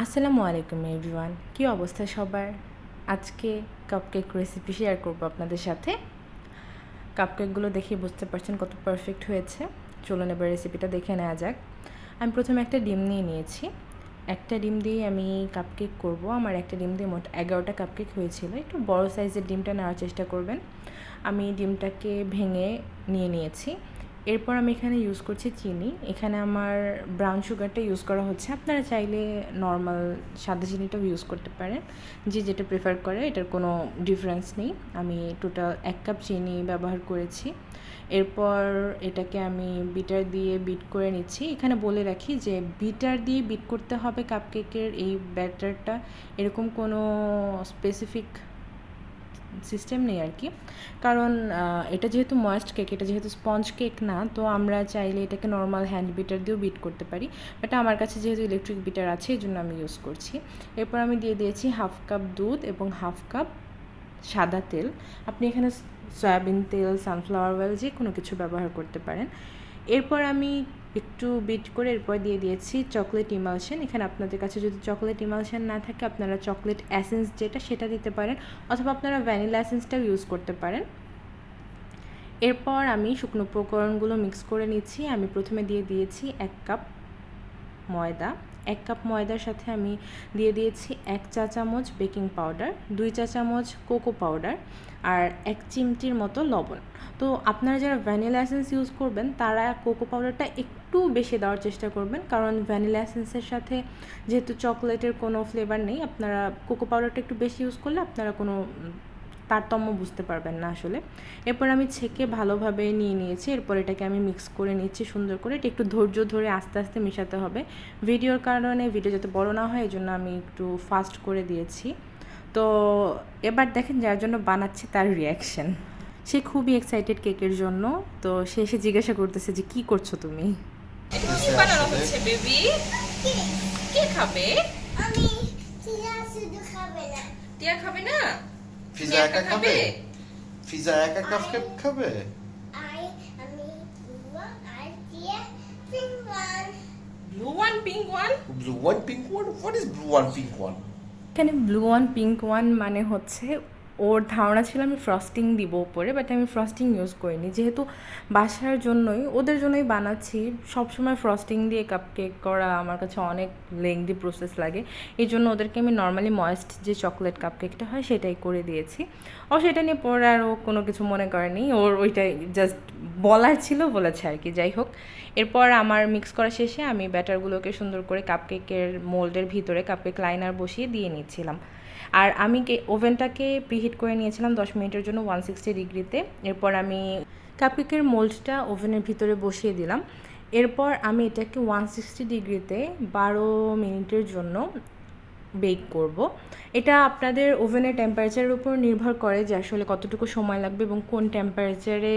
আসসালামু আলাইকুম এভরিওয়ান, কী অবস্থা সবার? আজকে কাপকেক রেসিপি শেয়ার করবো আপনাদের সাথে। কাপকেকগুলো দেখে বুঝতে পারছেন কত পারফেক্ট হয়েছে। চলুন এবার রেসিপিটা দেখে নেওয়া যাক। আমি প্রথমে একটা ডিম নিয়ে নিয়েছি। একটা ডিম দিয়ে আমি কাপকেক করব। আমার একটা ডিম দিয়ে মোট 11টা কাপকেক হয়েছিল। একটু বড় সাইজের ডিমটা নেওয়ার চেষ্টা করবেন। আমি ডিমটাকে ভেঙে নিয়ে নিয়েছি। এরপর আমি এখানে ইউজ করছি চিনি। এখানে আমার ব্রাউন সুগারটা ইউজ করা হচ্ছে। আপনারা চাইলে নর্মাল সাদা চিনিটাও ইউজ করতে পারেন, যে যেটা প্রেফার করে, এটার কোনো ডিফারেন্স নেই। আমি টোটাল 1 কাপ চিনি ব্যবহার করেছি। এরপর এটাকে আমি বিটার দিয়ে বিট করে নিচ্ছি। এখানে বলে রাখি যে বিটার দিয়ে বিট করতে হবে কাপকেকের এই ব্যাটারটা, এরকম কোনো স্পেসিফিক সিস্টেম নেই আর কি। কারণ এটা যেহেতু ময়েস্ট কেক, এটা যেহেতু স্পঞ্জ কেক না, তো আমরা চাইলে এটাকে নর্মাল হ্যান্ড বিটার দিয়েও বিট করতে পারি। বাট আমার কাছে যেহেতু ইলেকট্রিক বিটার আছে, এই জন্য আমি ইউজ করছি। এরপর আমি দিয়ে দিয়েছি 1/2 কাপ দুধ এবং 1/2 কাপ সাদা তেল। আপনি এখানে সয়াবিন তেল, সানফ্লাওয়ার অয়েল যে কোনো কিছু ব্যবহার করতে পারেন। এরপর আমি একটু বিট করে এরপর দিয়ে দিয়েছি চকলেট ইমালশন। এখানে আপনাদের কাছে যদি চকলেট ইমালশন না থাকে, আপনারা চকলেট অ্যাসেন্স যেটা, সেটা দিতে পারেন, অথবা আপনারা ভ্যানিলা অ্যাসেন্সটাও ইউজ করতে পারেন। এরপর আমি শুকনো উপকরণগুলো মিক্স করে নিচ্ছি। আমি প্রথমে দিয়ে দিয়েছি 1 কাপ ময়দা। 1 কাপ ময়দার সাথে আমি দিয়ে দিয়েছি 1 চা চামচ বেকিং পাউডার, 2 চা চামচ কোকো পাউডার, আর 1 চিমটির মতো লবণ। তো আপনারা যারা ভ্যানিলা এসেন্স ইউজ করবেন, তারা কোকো পাউডারটা একটু বেশি দেওয়ার চেষ্টা করবেন, কারণ ভ্যানিলা এসেন্সের সাথে যেহেতু চকলেটের কোনো ফ্লেভার নেই, আপনারা কোকো পাউডারটা একটু বেশি ইউজ করলে আপনারা কোনো তারতম্য বুঝতে পারবেন না আসলে। এরপর আমি ছেঁকে ভালোভাবে নিয়ে নিয়েছি। এরপর এটাকে আমি মিক্স করে নিচ্ছি সুন্দর করে। এটা একটু ধৈর্য ধরে আস্তে আস্তে মেশাতে হবে। ভিডিওর কারণে ভিডিও যাতে বড় না হয়, এই জন্য আমি একটু ফাস্ট করে দিয়েছি। তো এবার দেখেন যার জন্য বানাচ্ছি তার রিয়াকশন। সে খুবই এক্সাইটেড কেকের জন্য। তো সে এসে জিজ্ঞাসা করতেছে যে কী করছো তুমি? কি বানানো হচ্ছে বেবি? কে খাবে? আমি টিয়া শুধু খাবে না। টিয়া খাবে না? পিজা একা খাবে? পিজা একা খাবে? আমি blue আর টিয়া pink one. Blue one, pink one? Blue one, pink one? What is blue one, pink one? এখানে ব্লু ওয়ান পিঙ্ক ওয়ান মানে হচ্ছে, ওর ধারণা ছিল আমি ফ্রস্টিং দিব উপরে, বাট আমি ফ্রস্টিং ইউজ করিনি। যেহেতু বাসার জন্যই, ওদের জন্যই বানাচ্ছি, সবসময় ফ্রস্টিং দিয়ে কাপকেক করা আমার কাছে অনেক লেংদি প্রসেস লাগে। এই জন্য ওদেরকে আমি নর্মালি ময়েস্ট যে চকলেট কাপকেকটা হয় সেটাই করে দিয়েছি। ও সেটা নিয়ে পরে আর ও কোনো কিছু মনে করেনি, ওর ওইটাই জাস্ট বলার ছিল, বলেছে আর কি। যাই হোক, এরপর আমার মিক্স করা শেষে আমি ব্যাটারগুলোকে সুন্দর করে কাপকেকের মোল্ডের ভিতরে কাপকেক লাইনার বসিয়ে দিয়ে নিচ্ছিলাম। আর আমি ওভেনটাকে প্রিহিট করে নিয়েছিলাম 10 মিনিটের জন্য 160 ডিগ্রিতে। এরপর আমি কাপকেকের মোল্ডটা ওভেনের ভিতরে বসিয়ে দিলাম। এরপর আমি এটাকে 160 ডিগ্রিতে 12 মিনিটের জন্য বেক করব। এটা আপনাদের ওভেনের টেম্পারেচারের উপর নির্ভর করে যে আসলে কতটুকু সময় লাগবে এবং কোন টেম্পারেচারে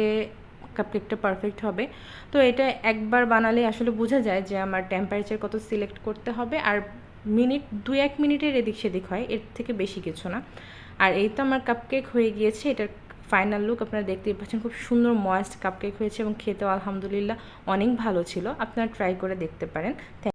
কাপকেকটা পারফেক্ট হবে। তো এটা একবার বানালে আসলে বোঝা যায় যে আমার টেম্পারেচার কত সিলেক্ট করতে হবে। আর মিনিট 2-1 মিনিটের এদিক সেদিক হয়, এর থেকে বেশি কিছু না। আর এই তো আমার কাপকেক হয়ে গিয়েছে। এটার ফাইনাল লুক আপনারা দেখতেই পাচ্ছেন, খুব সুন্দর ময়েস্ট কাপকেক হয়েছে এবং খেতেও আলহামদুলিল্লাহ অনেক ভালো ছিল। আপনারা ট্রাই করে দেখতে পারেন।